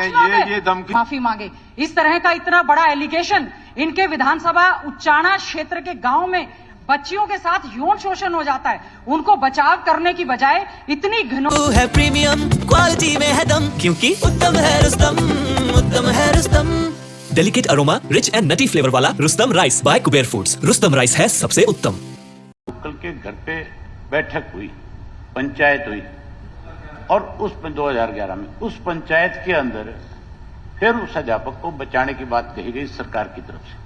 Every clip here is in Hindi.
हैं ये धमकी माफी मांगे। इस तरह का इतना बड़ा एलिगेशन इनके विधानसभा उच्चाणा क्षेत्र के गांव में बच्चियों के साथ यौन शोषण हो जाता है, उनको बचाव करने की बजाय इतनी घिनौनी है प्रीमियम क्वालिटी में है दम, क्योंकि उत्तम है रुस्तम, उत्तम है Rustam. Delicate aroma, rich and nutty flavour वाला Rustam rice by Kuber foods. Rustam rice है सबसे उत्तम। कल के घर पे बैठक हुई, पंचायत हुई, और उस 2011 में उस पंचायत के अंदर फिर उस अध्यापक को बचाने की बात कही गई सरकार की तरफ से।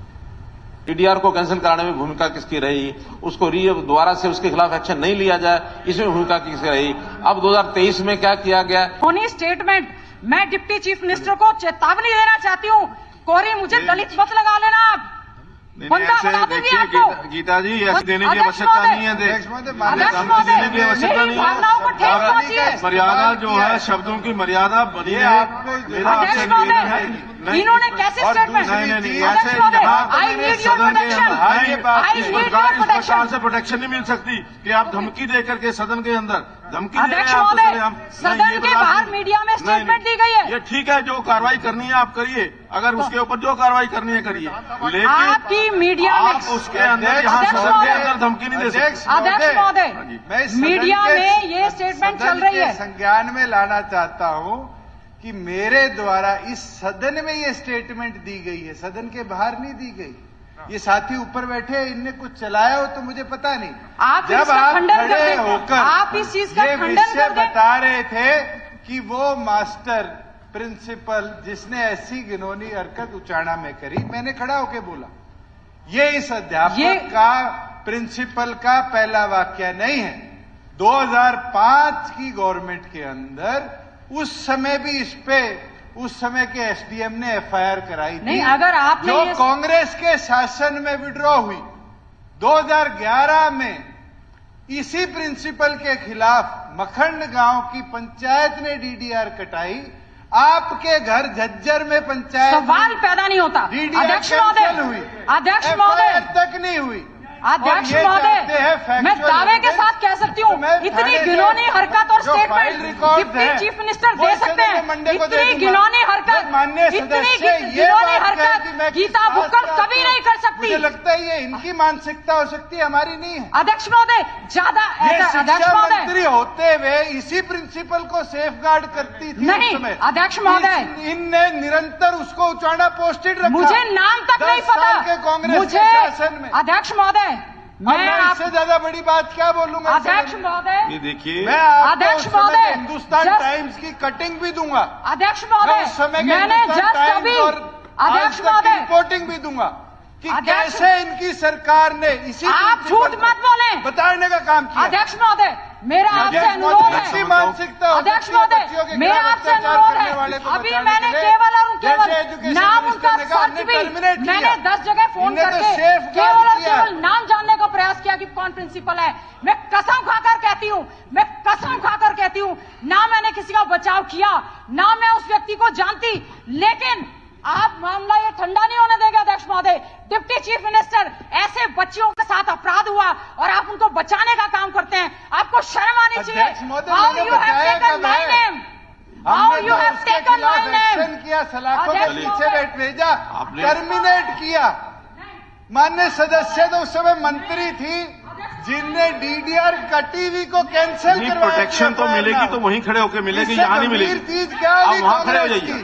टीडीआर को कैंसिल कराने में भूमिका किसकी रही, उसको दोबारा से उसके खिलाफ एक्शन नहीं लिया जाए, इसमें भूमिका किसकी रही। अब 2023 में क्या किया गया? स्टेटमेंट, मैं डिप्टी चीफ मिनिस्टर को चेतावनी देना चाहती हूँ, कोरी मुझे दलित मत लगा लेना आप। देखिए गीता जी, ऐसे देने की आवश्यकता नहीं है, देने की आवश्यकता नहीं है। मर्यादा जो है, शब्दों की मर्यादा बनी है। मेरा आपसे निवेदन है, इन्होंने कैसे स्टेटमेंट, नहीं ऐसे सदन के अंदर इस प्रकार से प्रोटेक्शन नहीं मिल सकती कि आप धमकी दे करके सदन के अंदर धमकी दे रहे हैं। सदन के बाहर मीडिया में स्टेटमेंट दी गई है। ये ठीक है, जो कार्रवाई करनी है आप करिए, अगर उसके ऊपर जो कार्रवाई करनी है करिए, लेकिन आपकी मीडिया में आप उसके अंदर यहाँ सदन के अंदर धमकी नहीं दे सकते। अध्यक्ष महोदय, मीडिया में ये स्टेटमेंट चल रही है। संज्ञान में लाना चाहता हूँ कि मेरे द्वारा इस सदन में ये स्टेटमेंट दी गई है, सदन के बाहर नहीं दी गई। ये साथी ऊपर बैठे, इनने कुछ चलाया हो तो मुझे पता नहीं। आप जब आप खड़े होकर आप इस चीज का खंडन कर बता रहे थे कि वो मास्टर प्रिंसिपल जिसने ऐसी घिनौनी हरकत उचाणा में करी, मैंने खड़ा होकर बोला ये इस अध्यापक का, प्रिंसिपल का पहला वाक्य नहीं है। 2005 की गवर्नमेंट के अंदर उस समय भी इस पे उस समय के एसडीएम ने एफआईआर कराई थी। नहीं, अगर आप जो कांग्रेस के शासन में विड्रॉ हुई 2011 में, इसी प्रिंसिपल के खिलाफ मखंड गांव की पंचायत ने डीडीआर कटाई। आपके घर झज्जर में पंचायत सवाल पैदा नहीं होता। अध्यक्ष महोदय हुई, अध्यक्ष महोदय तक नहीं हुई। अध्यक्ष महोदय, मैं दावे के साथ कह सकती हूँ, इतनी घिनौनी हरकत और स्टेटमेंट डिप्टी चीफ मिनिस्टर दे सकते हैं। इतनी घिनौनी हरकत, इतनी घिनौनी हरकत गीता बुक्कड़ कभी नहीं कर सकती। मुझे लगता है ये इनकी मानसिकता हो सकती है, हमारी नहीं है। अध्यक्ष महोदय, ज्यादा शिक्षा मंत्री होते हुए इसी प्रिंसिपल को सेफगार्ड करती थी। नहीं अध्यक्ष महोदय, इनने निरंतर उसको उचाणा पोस्टेड रखा। मुझे नाम तक नहीं पता कांग्रेस के शासन में। अध्यक्ष महोदय, मैं इससे ज्यादा बड़ी बात क्या बोलूंगा? अध्यक्ष महोदय, ये देखिए, मैं अध्यक्ष महोदय हिंदुस्तान टाइम्स की कटिंग भी दूंगा। अध्यक्ष महोदय, मैंने जस्ट अभी, अध्यक्ष महोदय, रिपोर्टिंग भी दूंगा कि कैसे इनकी सरकार ने इसी, आप झूठ मत बोले, बताने का काम किया। अध्यक्ष महोदय, मेरा आपसे अनुरोध है। मानसिकता अध्यक्ष महोदय, मेरा आपसे अनुरोध है, अभी मैंने केवल और केवल नाम उनका सच भी, मैंने 10 जगह फोन करके केवल और केवल नाम जानने का प्रयास किया कि कौन प्रिंसिपल है। मैं कसम खाकर कहती हूँ, मैं कसम खाकर कहती हूँ, ना मैंने किसी का बचाव किया, ना मैं उस व्यक्ति को जानती, लेकिन आप मामला ये ठंडा नहीं होने देगा। अध्यक्ष महोदय, डिप्टी चीफ मिनिस्टर, ऐसे बच्चियों के साथ अपराध हुआ और आप उनको बचाने का काम करते हैं, आपको शर्म आनी चाहिए। How you have taken my name, how you have taken my name किया, सलाखों के पीछे भेजा, टर्मिनेट किया। माननीय सदस्य तो उस समय मंत्री थी जिनने डीडीआर कटी हुई को कैंसिल करवाया। प्रोटेक्शन तो मिलेगी तो वहीं खड़े होकर मिलेगी, यहाँ नहीं मिलेगी। चीज क्या आप वहां खड़े हो जाइए,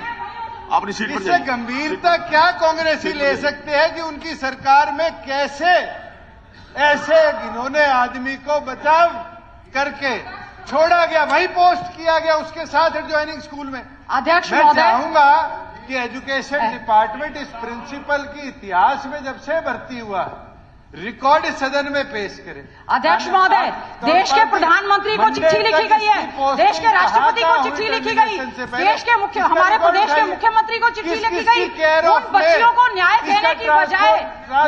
अपनी सीट पर इससे गंभीरता क्या कांग्रेसी ले सकते हैं कि उनकी सरकार में कैसे ऐसे इन्होंने आदमी को बचाव करके छोड़ा गया, वही पोस्ट किया गया उसके साथ ज्वाइनिंग स्कूल में। अध्यक्ष मैं महोदय, चाहूंगा कि एजुकेशन डिपार्टमेंट इस प्रिंसिपल की इतिहास में जब से भर्ती हुआ रिकॉर्ड सदन में पेश करे। अध्यक्ष महोदय, देश के प्रधानमंत्री को चिट्ठी लिखी गई है, देश के राष्ट्रपति को चिट्ठी लिखी गई, देश के हमारे प्रदेश के मुख्यमंत्री को चिट्ठी लिखी गई। उन बच्चियों को न्याय देने की बजाय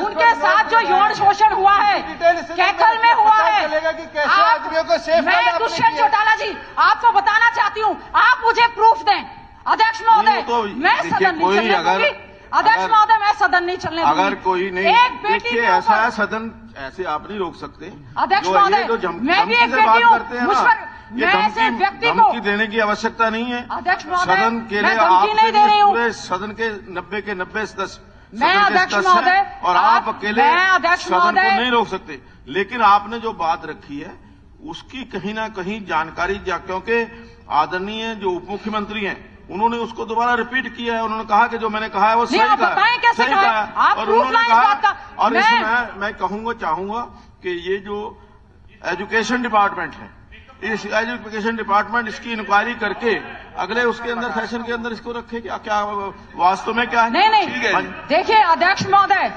उनके साथ जो यौन शोषण हुआ है, कैथल में हुआ है, मैं दुष्यंत चौटाला जी आपको बताना चाहती हूँ, आप मुझे प्रूफ दें। अध्यक्ष महोदय, मैं सदन नहीं चलने दूंगी। अध्यक्ष महोदय, मैं सदन नहीं चलने दूंगी। अगर कोई नहीं, एक बेटी ऐसा सदन ऐसे आप नहीं रोक सकते। अध्यक्ष महोदय, मैं भी एक बेटी हूँ, मुझ पर ये मैं ऐसे व्यक्ति को धमकी देने की आवश्यकता नहीं है। अध्यक्ष महोदय, सदन के मैं लिए धमकी नहीं दे रही हूँ। पूरे सदन के 90 के 90 सदस्य मैं अध्यक्ष महोदय, और आप अकेले मैं अध्यक्ष सदन को महोदय नहीं रोक सकते। लेकिन आपने जो बात रखी है उसकी कहीं ना कहीं जानकारी, क्योंकि आदरणीय जो उप मुख्यमंत्री हैं उन्होंने उसको दोबारा रिपीट किया है। उन्होंने कहा कि जो मैंने कहा है वो सही आप बताएं कैसे सही कहा? आप और प्रूफ उन्होंने लाएं इस बात का। कहा, और इसमें मैं चाहूंगा कि ये जो एजुकेशन डिपार्टमेंट है, इस एजुकेशन डिपार्टमेंट इसकी इंक्वायरी करके अगले उसके अंदर सेशन के अंदर इसको रखे क्या वास्तव में क्या है। नहीं ठीक है। देखिए अध्यक्ष महोदय,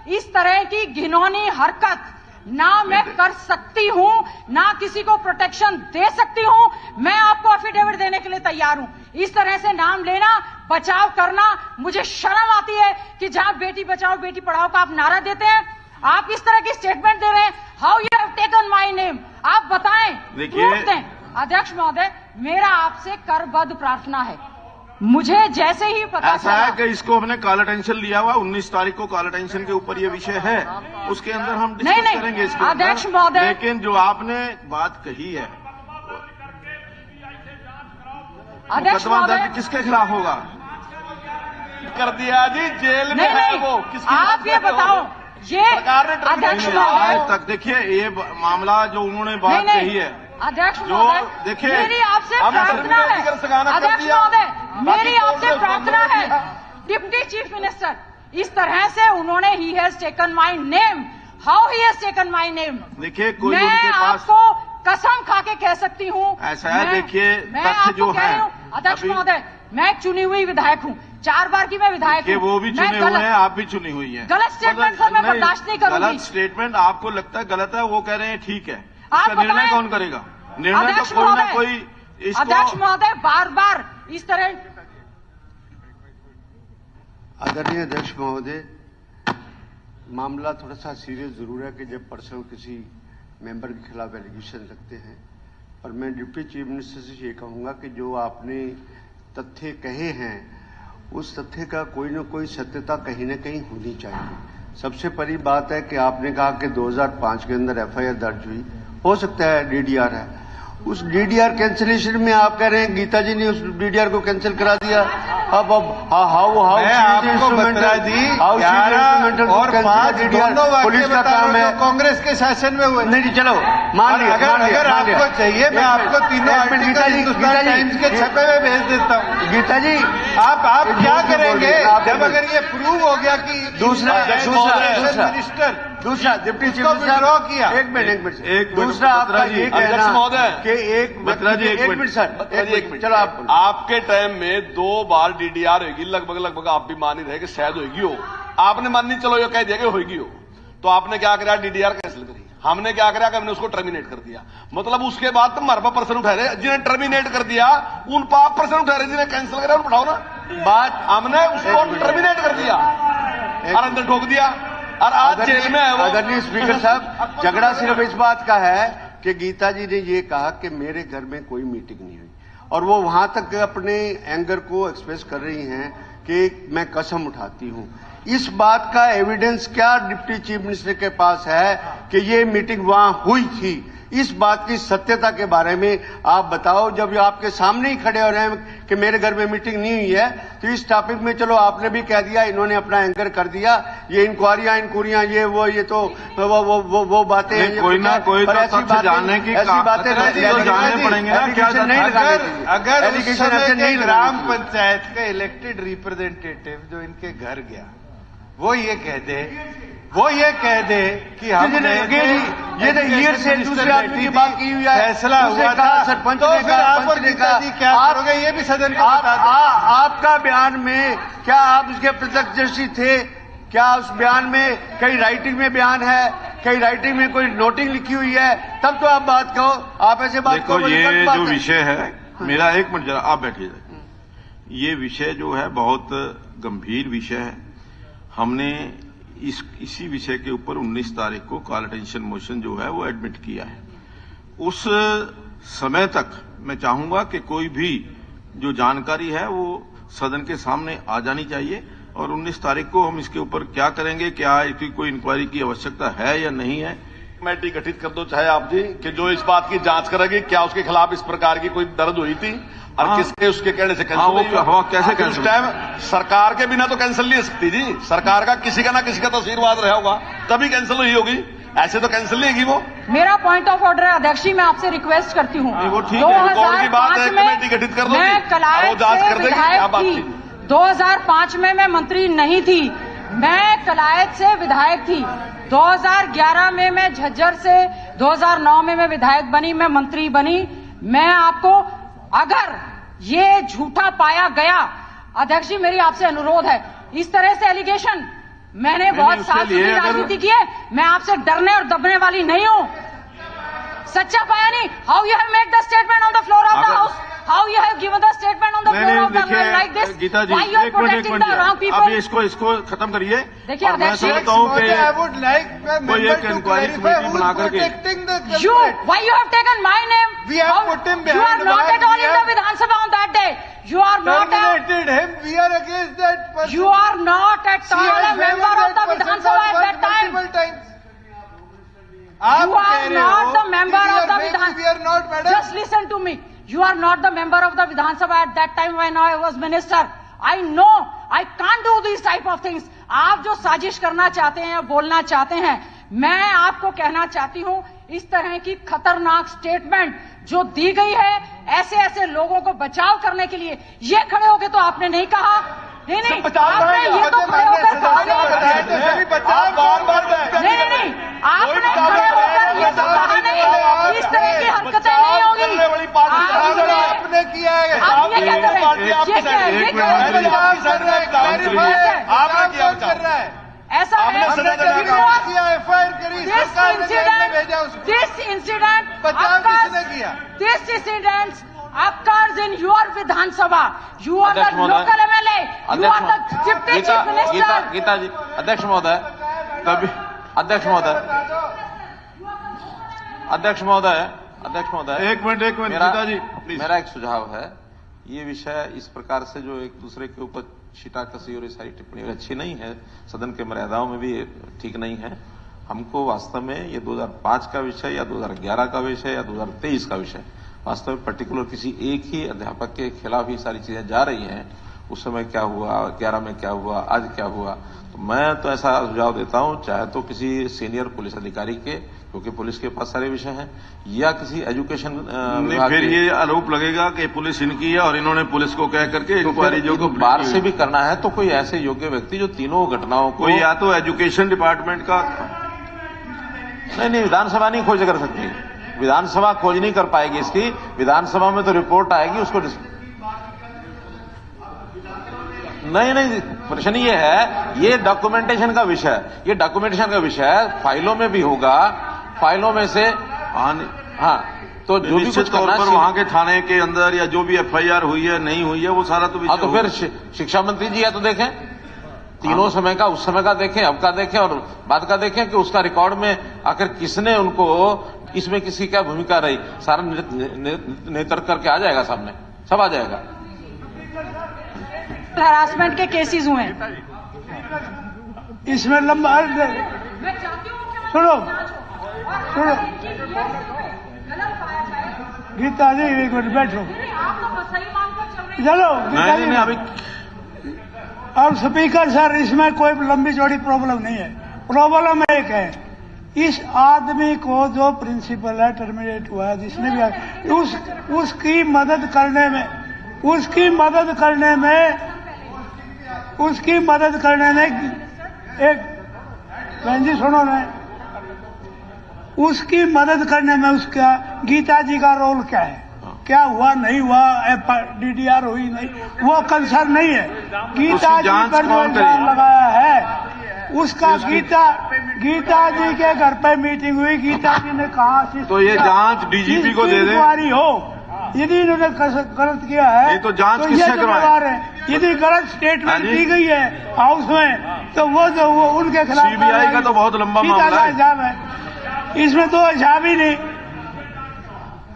इस तरह की घिनौनी हरकत ना मैं कर सकती हूं, ना किसी को प्रोटेक्शन दे सकती हूं। मैं आपको एफिडेविट देने के लिए तैयार हूं। इस तरह से नाम लेना, बचाव करना, मुझे शर्म आती है कि जहां बेटी बचाओ बेटी पढ़ाओ का आप नारा देते हैं, आप इस तरह की स्टेटमेंट दे रहे हैं। How you have taken my name, आप बताएं, प्रूफ दें। अध्यक्ष महोदय, मेरा आपसे करबद्ध प्रार्थना है, मुझे जैसे ही पता ऐसा है कि इसको हमने काला टेंशन लिया हुआ 19 तारीख को काला टेंशन के ऊपर ये विषय है, उसके अंदर हम डिस्कस करेंगे इसके अध्यक्ष अंदर। महोदय, लेकिन जो आपने बात कही है, अध्यक्ष मुकदमा महोदय, दर्ज किसके खिलाफ होगा? कर दिया जी, जेल में है वो। किसकी आप ये बताओ, ये अध्यक्ष महोदय, आज तक देखिए ये मामला जो उन्होंने बात कही है, अध्यक्ष जो महोदय, देखिए मेरी आपसे प्रार्थना है, अध्यक्ष महोदय, मेरी आपसे प्रार्थना है, डिप्टी चीफ मिनिस्टर, इस तरह से उन्होंने he has taken my name, how he has taken my name, देखिए कोई मैं उनके पास आपको कसम खा के कह सकती हूँ। ऐसा है, देखिए मैं तथ्य आपको जो कह है रही हूँ, अध्यक्ष महोदय, मैं एक चुनी हुई विधायक हूँ, 4 बार की मैं विधायक हूँ। वो भी चुने हुए हैं, आप भी चुनी हुई हैं। गलत स्टेटमेंट सर मैं बर्दाश्त नहीं करूंगी। गलत स्टेटमेंट आपको लगता है गलत है, वो कह रहे हैं ठीक है, आप इसका निर्णय बताएं। कौन करेगा? निर्णय अध्यक्ष तो कोई ना महोदय, कोई अध्यक्ष महोदय, बार बार इस तरह। आदरणीय अध्यक्ष महोदय, मामला थोड़ा सा सीरियस जरूर है कि जब पर्सनल किसी मेंबर के खिलाफ एलिगेशन लगते हैं, और मैं डिप्टी चीफ मिनिस्टर से ये कहूंगा कि जो आपने तथ्य कहे हैं उस तथ्य का कोई न कोई सत्यता कहीं न कहीं होनी चाहिए। सबसे बड़ी बात है कि आपने कहा कि 2005 के अंदर एफआईआर दर्ज हुई, हो सकता है डीडीआर है, उस डीडीआर कैंसिलेशन में आप कह रहे हैं गीता जी ने उस डीडीआर को कैंसिल करा दिया। अब हाउ आपको बता दी 11 और 5 दोनों पुलिस का काम है, कांग्रेस के शासन में हुए। नहीं चलो मान लिया, अगर आपको चाहिए मैं आपको तीनों आर्टिकल हिंदुस्तान टाइम्स के छपे हुए भेज देता हूँ। गीता जी आप क्या करेंगे जब अगर ये प्रूव हो गया कि दूसरा मिनिस्टर डिप्टी चीफ विड्रॉ किया? एक मिनट एक दूसरा आपका ये कहना महोदय कि एक मिनट सर, एक मिनट चलो आप आपके टाइम में 2 बार डीडीआर होगी, लगभग आप भी मान ही रहे कि शायद होगी हो, आपने माननी चलो ये कह दिया कि होगी हो, तो आपने क्या करा? डीडीआर कैंसिल करी। हमने क्या करा कि हमने उसको टर्मिनेट कर दिया। मतलब उसके बाद तुम हमारे पर पर्सन उठा रहे, जिन्हें टर्मिनेट कर दिया उन पर आप पर्सन उठा रहे, जिन्हें कैंसिल करा उन उठाओ ना। बात हमने उसको टर्मिनेट कर दिया और अंदर ठोक दिया और आज जेल में है वो। आदरणीय स्पीकर साहब, झगड़ा सिर्फ इस बात का है कि गीता जी ने ये कहा कि मेरे घर में कोई मीटिंग नहीं हुई, और वो वहां तक अपने एंगर को एक्सप्रेस कर रही हैं कि मैं कसम उठाती हूं। इस बात का एविडेंस क्या डिप्टी चीफ मिनिस्टर के पास है कि ये मीटिंग वहां हुई थी? इस बात की सत्यता के बारे में आप बताओ। जब आपके सामने ही खड़े हो रहे हैं कि मेरे घर में मीटिंग नहीं हुई है, तो इस टॉपिक में चलो आपने भी कह दिया, इन्होंने अपना एंकर कर दिया, ये इंक्वायरियां ये वो ये तो वो बातें हैं। कोई ना कोई तो तथ्य जानने की ऐसी बातें जानने पड़ेंगे ना, क्या अगर ग्राम पंचायत का इलेक्टेड रिप्रेजेंटेटिव जो इनके घर गया वो ये कह दे कि हमने ये ईयर से दूसरे आदमी की बात की हुई है, फैसला हुआ था, सरपंच तो ने फिर आप और गीता जी क्या करोगे? ये भी सदन को बता दें। आपका बयान में क्या आप उसके प्रत्यक्षदर्शी थे? क्या उस बयान में कहीं राइटिंग में बयान है, कहीं राइटिंग में कोई नोटिंग लिखी हुई है? तब तो आप बात कहो। आप ऐसे बात देखो, ये जो विषय है, मेरा एक मिनट जरा आप बैठिए। ये विषय जो है बहुत गंभीर विषय है। हमने इसी विषय के ऊपर 19 तारीख को कॉल अटेंशन मोशन जो है वो एडमिट किया है। उस समय तक मैं चाहूंगा कि कोई भी जो जानकारी है वो सदन के सामने आ जानी चाहिए, और 19 तारीख को हम इसके ऊपर क्या करेंगे, क्या इसकी कोई इंक्वायरी की आवश्यकता है या नहीं है, कमेटी गठित कर दो चाहे आप जी, कि जो इस बात की जांच करेगी क्या उसके खिलाफ इस प्रकार की कोई दर्द हुई थी और किसके उसके कहने से कैंसिल वो कैसे कैंसिल? उस टाइम सरकार के बिना तो कैंसिल नहीं हो सकती जी, सरकार का किसी का ना किसी का तो आशीर्वाद रहा होगा तभी कैंसिल हुई होगी, ऐसे तो कैंसिल नहीं होगी वो। मेरा पॉइंट ऑफ ऑर्डर है अध्यक्ष जी, मैं आपसे रिक्वेस्ट करती हूँ। वो ठीक है, कौन की बात है, कमेटी गठित कर दो, मैं कलायत से विधायक थी, 2005 में मैं मंत्री नहीं थी, मैं कलायत से विधायक थी, 2011 में मैं झज्जर से, 2009 में मैं विधायक बनी, मैं मंत्री बनी। मैं आपको अगर ये झूठा पाया गया, अध्यक्ष जी मेरी आपसे अनुरोध है, इस तरह से एलिगेशन, मैंने बहुत साल से राजनीति की है, मैं आपसे डरने और दबने वाली नहीं हूं। सच्चा पाया नहीं, how you have made the statement on the floor of the house, how you have given the statement on the floor of the house like this, Geeta ji why you are protecting the wrong people. अभी इसको खत्म करिए। देखिए अध्यक्ष जी, I would like कोई एक इंक्वायरी कमेटी बना करके you, why you have taken my name? We have put him behind You are the not back. at all in the Vidhan Sabha on that day. You are not terminated him. We are against that person. You are not at all a member of the Vidhan Sabha at that time. You are not the member of the Vidhan. We are not, madam. Just listen to me. You are not the member of the Vidhan Sabha at that time when I was minister. I know I can't do these type of things. आप जो साजिश करना चाहते हैं या बोलना चाहते हैं, मैं आपको कहना चाहती हूं, इस तरह की खतरनाक स्टेटमेंट जो दी गई है ऐसे ऐसे लोगों को बचाव करने के लिए, ये खड़े होकर तो आपने नहीं कहा, नहीं आपने ये तो खड़े होकर कहा नहीं, आपने खड़े होकर ये तो कहा नहीं, इस तरह की हरकतें नहीं होगी। आपने किया है, आप ये क्या कर रहे हैं, आपने किया है, ऐसा है। एफआईआर करी, सरकार ने जेल में भेजा उसको। दिस इंसिडेंट बचाव किसने किया? This incident occurs in your Vidhan Sabha. You are the local MLA. You are the deputy chief minister. Geeta ji, अध्यक्ष महोदय, कभी अध्यक्ष महोदय, एक मिनट गीता जी प्लीज। मेरा एक सुझाव है, ये विषय इस प्रकार से जो एक दूसरे के ऊपर छीटाकसी और ये सारी टिप्पणी अच्छी नहीं है, सदन के मर्यादाओं में भी ठीक नहीं है। हमको वास्तव में ये 2005 का विषय या 2011 का विषय या 2023 का विषय, वास्तव में पर्टिकुलर किसी एक ही अध्यापक के खिलाफ ही सारी चीजें जा रही हैं। उस समय क्या हुआ, 11 में क्या हुआ, आज क्या हुआ, तो मैं तो ऐसा सुझाव देता हूं, चाहे तो किसी सीनियर पुलिस अधिकारी के, क्योंकि पुलिस के पास सारे विषय हैं, या किसी एजुकेशन नहीं, फिर ये आरोप लगेगा कि पुलिस इनकी है और इन्होंने पुलिस को कह करके इंक्वायरी जो बाहर से भी करना है, तो कोई ऐसे योग्य व्यक्ति जो तीनों घटनाओं को, या तो एजुकेशन डिपार्टमेंट का, नहीं विधानसभा नहीं खोज कर सकती, विधानसभा खोज नहीं कर पाएगी इसकी, विधानसभा में तो रिपोर्ट आएगी उसको नहीं, प्रश्न ये है, ये डॉक्यूमेंटेशन का विषय है, ये डॉक्यूमेंटेशन का विषय है, फाइलों में भी होगा, फाइलों में से हाँ, तो जो भी कुछ तौर पर वहां के थाने के अंदर या जो भी एफआईआर हुई है नहीं हुई है वो सारा तो हाँ, तो फिर शिक्षा मंत्री जी है तो देखें, तीनों समय का, उस समय का देखें, अब का देखें और बाद का देखें कि उसका रिकॉर्ड में आखिर किसने उनको, इसमें किसकी क्या भूमिका रही, सारा नेतृत्व करके आ जाएगा सामने, सब आ जाएगा। हरासमेंट के केसेस हुए हैं, इसमें लंबा सुनो गीता जी, एक मिनट बैठो, चलो गीता जी अभी। और स्पीकर सर, इसमें कोई लंबी चौड़ी प्रॉब्लम नहीं है, प्रॉब्लम एक है, इस आदमी को जो प्रिंसिपल है टर्मिनेट हुआ है, जिसने भी उसकी मदद करने में एक बहन जी सुनो ना, उसकी मदद करने में उसका गीता जी का रोल क्या है, क्या हुआ नहीं हुआ, डीडीआर हुई नहीं, वो कंसर्न नहीं है। गीता जी पर जो इल्जाम लगाया है उसका, गीता जी के घर पे मीटिंग हुई, गीता जी ने कहा तो ये जांच डीजीपी को दे दे, हो यदि इन्होंने गलत किया है ये तो जांच किससे करवाए, यदि गलत स्टेटमेंट दी गई है हाउस में तो वो उनके खिलाफ सीबीआई का तो बहुत लंबा मामला है, इसमें तो हिसाब ही नहीं।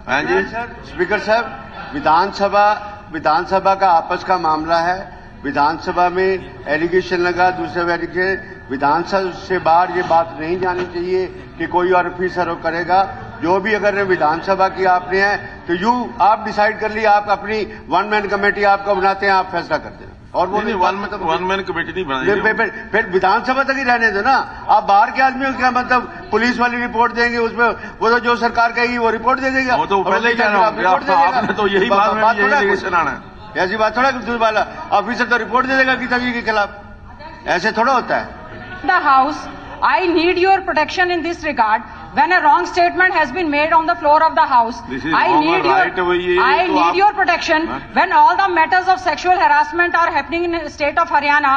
हाँ जी स्पीकर साहब, विधानसभा का आपस का मामला है, विधानसभा में एलिगेशन लगा, दूसरे में एलिगेशन, विधानसभा से बाहर ये बात नहीं जानी चाहिए कि कोई और ऑफिसर करेगा। जो भी अगर विधानसभा की आपने है तो आप डिसाइड कर लिया, आप अपनी वन मैन कमेटी आपको बनाते हैं, आप फैसला कर देना। और वो नहीं वन मैन कमेटी नहीं बनाई, फिर विधानसभा तक ही रहने दो ना। आप बाहर के आदमी क्या मतलब पुलिस वाली रिपोर्ट देंगे, उसमें वो तो जो सरकार कहेगी वो रिपोर्ट दे देगा। वो तो पहले ही कह रहा हूं, आपने तो यही बात है, ऐसी बात थोड़ा दूसरी वाला ऑफिसर तो रिपोर्ट दे देगा गीता जी के खिलाफ, ऐसे थोड़ा होता है। The house, I need your protection in this regard. When a wrong statement has been made on the floor of the house, I need your protection. When all the matters of sexual harassment are happening in the state of Haryana,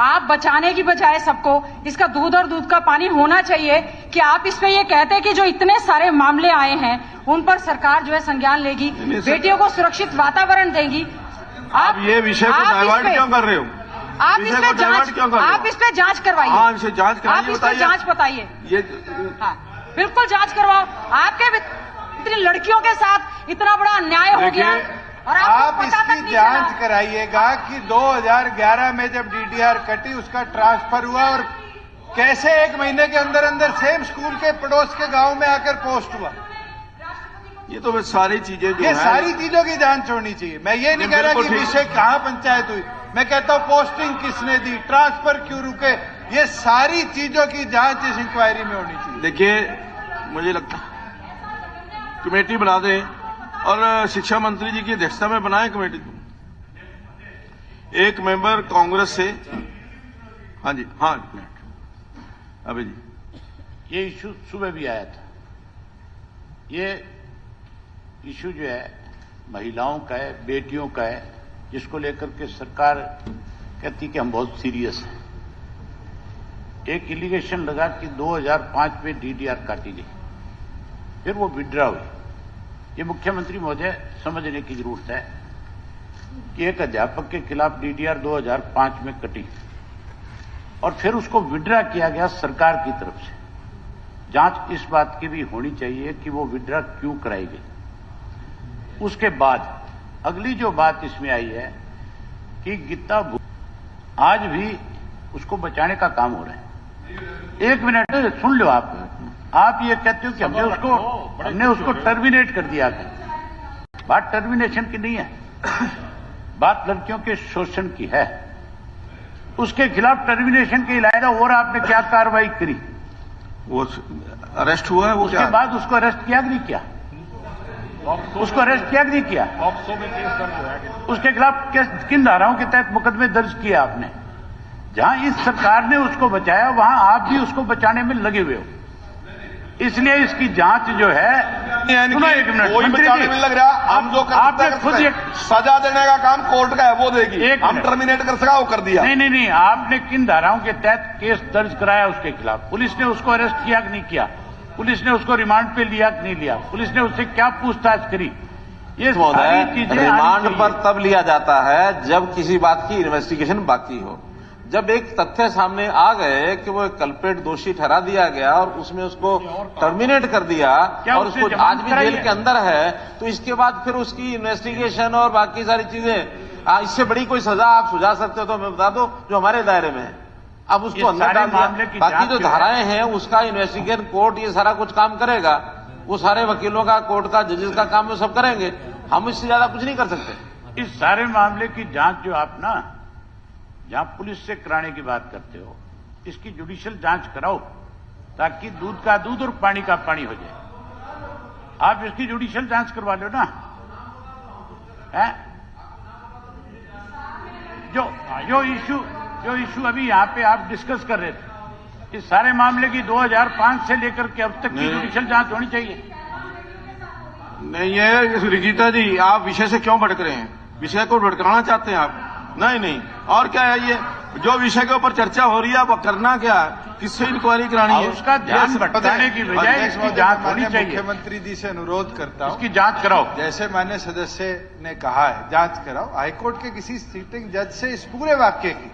आप बचाने की बजाय सबको इसका दूध और दूध का पानी होना चाहिए कि आप इस पे ये कहते हैं कि जो इतने सारे मामले आए हैं उन पर सरकार जो है संज्ञान लेगी, बेटियों को सुरक्षित वातावरण देगी। आप ये विषय को डाइवर्ट क्यों कर रहे हो? आप इस पे जांच करवाइए। हाँ, इसे जांच कराइए, आप इस पे जांच बताइए। ये हाँ, बिल्कुल जांच करवाओ। आपके इतनी लड़कियों के साथ इतना बड़ा अन्याय हो गया और आप इसकी जांच कराइएगा कि 2011 में जब डीडीआर कटी उसका ट्रांसफर हुआ और कैसे 1 महीने के अंदर अंदर सेम स्कूल के पड़ोस के गांव में आकर पोस्ट हुआ। ये तो सारी चीजें ये सारी चीजों की जांच होनी चाहिए। मैं ये नहीं कह रहा कि विषय कहाँ पंचायत हुई, मैं कहता हूँ पोस्टिंग किसने दी, ट्रांसफर क्यों रुके, ये सारी चीजों की जांच इस इंक्वायरी में होनी चाहिए। देखिए, मुझे लगता कमेटी बना दें और शिक्षा मंत्री जी की अध्यक्षता में बनाए कमेटी। एक मेंबर कांग्रेस से, हाँ जी, हाँ अभी जी, ये इशू सुबह भी आया था। ये इशू जो है महिलाओं का है, बेटियों का है, जिसको लेकर के सरकार कहती कि हम बहुत सीरियस हैं। एक एलिगेशन लगा कि 2005 में डीडीआर काटी गई, फिर वो विड्रॉ हुई। ये मुख्यमंत्री महोदय समझने की जरूरत है कि एक अध्यापक के खिलाफ डीडीआर 2005 में कटी और फिर उसको विड्रॉ किया गया सरकार की तरफ से। जांच इस बात की भी होनी चाहिए कि वो विड्रॉ क्यों कराई गई। उसके बाद अगली जो बात इसमें आई है कि गीता आज भी उसको बचाने का काम हो रहा है। 1 मिनट सुन लो आप ये कहते हो कि हमने उसको टर्मिनेट कर दिया। बात टर्मिनेशन की नहीं है, बात लड़कियों के शोषण की है। उसके खिलाफ टर्मिनेशन के अलावा और आपने क्या कार्रवाई करी? वो अरेस्ट हुआ है, वो उसके बाद उसको अरेस्ट किया कि नहीं किया? उसको अरेस्ट किया कि नहीं किया? उसके खिलाफ किन धाराओं के तहत मुकदमे दर्ज किया आपने? जहां इस सरकार ने उसको बचाया वहां आप भी उसको बचाने में लगे हुए हो। इसलिए इसकी जांच जो है, सुनो एक मिनट, कोई बचाने में लग रहा, हम जो आपने खुद सजा देने का काम कोर्ट का है, वो देगी। हम टर्मिनेट कर सका, वो कर दिया। नहीं, आपने किन धाराओं के तहत केस दर्ज कराया उसके खिलाफ? पुलिस ने उसको अरेस्ट किया कि नहीं किया? पुलिस ने उसको रिमांड पे लिया कि नहीं लिया? पुलिस ने उससे क्या पूछताछ करी? ये सारी चीजें रिमांड पर तब लिया जाता है जब किसी बात की इन्वेस्टिगेशन बाकी हो। जब एक तथ्य सामने आ गए कि वो एक कल्प्रेट दोषी ठहरा दिया गया और उसमें उसको टर्मिनेट कर दिया और उसको आज भी जेल के अंदर है, तो इसके बाद फिर उसकी इन्वेस्टिगेशन और बाकी सारी चीजें, इससे बड़ी कोई सजा आप सुझा सकते हो तो मैं बता दो जो हमारे दायरे में है। अब उसको अंदर डाल दिया, बाकी जो धाराएं हैं उसका इन्वेस्टिगेशन कोर्ट ये सारा कुछ काम करेगा। वो सारे वकीलों का, कोर्ट का, जजेस का काम वो सब करेंगे। हम इससे ज्यादा कुछ नहीं कर सकते। इस सारे मामले की जांच जो आप ना जहां पुलिस से कराने की बात करते हो, इसकी जुडिशियल जांच कराओ ताकि दूध का दूध और पानी का पानी हो जाए। आप इसकी जुडिशियल जांच करवा लो ना। है जो इशू अभी यहां पे आप डिस्कस कर रहे थे, इस सारे मामले की 2005 से लेकर के अब तक की जुडिशियल जांच होनी चाहिए। नहीं, ये रिजीता जी, आप विषय से क्यों भटक रहे हैं? विषय को भटकाना चाहते हैं आप? नहीं, और क्या है, ये जो विषय के ऊपर चर्चा हो रही है आप करना क्या है? किससे इंक्वायरी करानी है? उसका ध्यान भटकाने की बजाय इसकी जांच होनी चाहिए। मुख्यमंत्री जी से अनुरोध करता हूं, इसकी जांच कराओ। जैसे माननीय सदस्य ने कहा है, जांच कराओ। हाईकोर्ट के किसी सिटिंग जज से इस पूरे वाक्य की,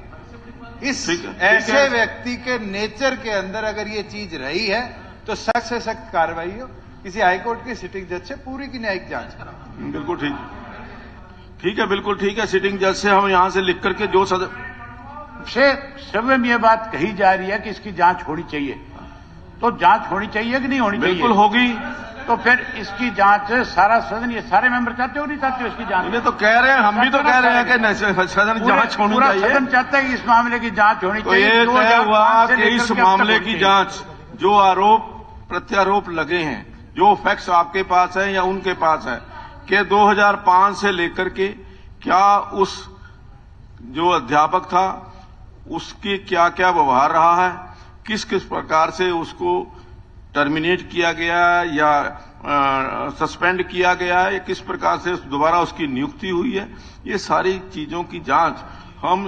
इस ऐसे व्यक्ति के नेचर के अंदर अगर ये चीज रही है तो सख्त से सख्त कार्रवाई हो। किसी हाईकोर्ट के सिटिंग जज से पूरी की न्यायिक जांच कराओ। बिल्कुल ठीक है, बिल्कुल ठीक है। सिटिंग जज से हम यहां से लिख करके जो से स्वयं ये बात कही जा रही है कि इसकी जांच होनी चाहिए, तो जांच होनी चाहिए कि नहीं होनी चाहिए? बिल्कुल होगी। तो फिर इसकी जांच सारा सदन, ये सारे मेंबर चाहते हो नहीं चाहते हो इसकी जांच? इन्हें तो कह रहे हैं, हम भी तो कह रहे हैं कि सदन जांच होनी पूरा चाहिए। सदन चाहता है कि इस मामले की जांच होनी तो चाहिए। ये तय हुआ कि इस मामले की चाहिए। जांच, जो आरोप प्रत्यारोप लगे हैं, जो फैक्ट्स आपके पास है या उनके पास है, कि 2005 से लेकर के क्या उस जो अध्यापक था उसके क्या क्या व्यवहार रहा है, किस किस प्रकार से उसको टर्मिनेट किया गया या सस्पेंड किया गया है, किस प्रकार से दोबारा उसकी नियुक्ति हुई है, ये सारी चीजों की जांच हम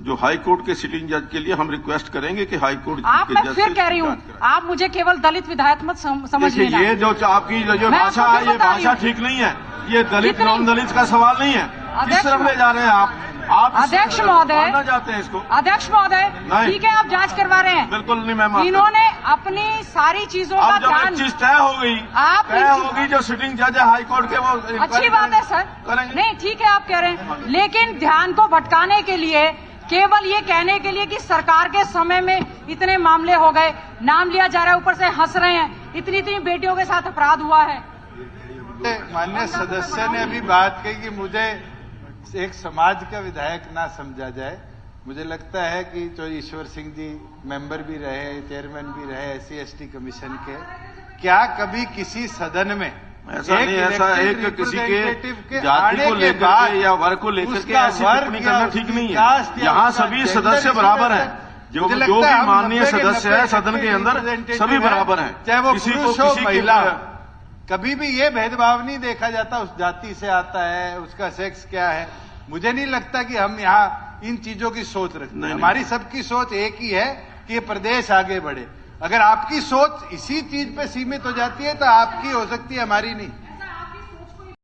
जो हाई कोर्ट के सिटिंग जज के लिए हम रिक्वेस्ट करेंगे कि हाई कोर्ट आप, के मैं जज फिर से कह रही हूँ, आप मुझे केवल दलित विधायक मत समझ देखिए, लेना। ये जो आपकी जो मैं भाषा आपको है, ये बता रही भाषा हूँ। ठीक नहीं है। ये दलित कितनी- नॉन दलित का सवाल नहीं है। किस तरफ ले जा रहे हैं आप अध्यक्ष महोदय, मानना चाहते हैं इसको? अध्यक्ष महोदय, नहीं। ठीक है, आप जांच करवा रहे हैं। बिल्कुल नहीं, मैं मानता। इन्होंने अपनी सारी चीजों का अब जब ध्यान, एक चीज तय हो गई, आप तय होगी, जो सिटिंग जज है हाई कोर्ट के, वो अच्छी बात है सर, करेंगे। नहीं ठीक है आप कह रहे हैं, लेकिन ध्यान को भटकाने के लिए, केवल ये कहने के लिए कि सरकार के समय में इतने मामले हो गए, नाम लिया जा रहा है, ऊपर से हंस रहे हैं, इतनी इतनी बेटियों के साथ अपराध हुआ है। माननीय सदस्य ने अभी बात कही कि मुझे एक समाज का विधायक ना समझा जाए। मुझे लगता है कि जो ईश्वर सिंह जी मेंबर भी रहे, चेयरमैन भी रहे SC/ST कमीशन के, क्या कभी किसी सदन में ऐसा नहीं, ऐसा एक किसी के जाति को लेकर के या वर्ग को लेकर के ऐसी टिप्पणी करना ठीक नहीं है। यहाँ सभी सदस्य बराबर हैं, जो भी माननीय सदस्य है सदन के अंदर सभी बराबर हैं, चाहे वो किसी को पुरुष हो किसी महिला, के कभी भी ये भेदभाव नहीं देखा जाता उस जाति से आता है, उसका सेक्स क्या है। मुझे नहीं लगता कि हम यहाँ इन चीजों की सोच रखते हैं। हमारी सबकी सोच एक ही है कि ये प्रदेश आगे बढ़े। अगर आपकी सोच इसी चीज पे सीमित हो जाती है तो आपकी हो सकती है, हमारी नहीं।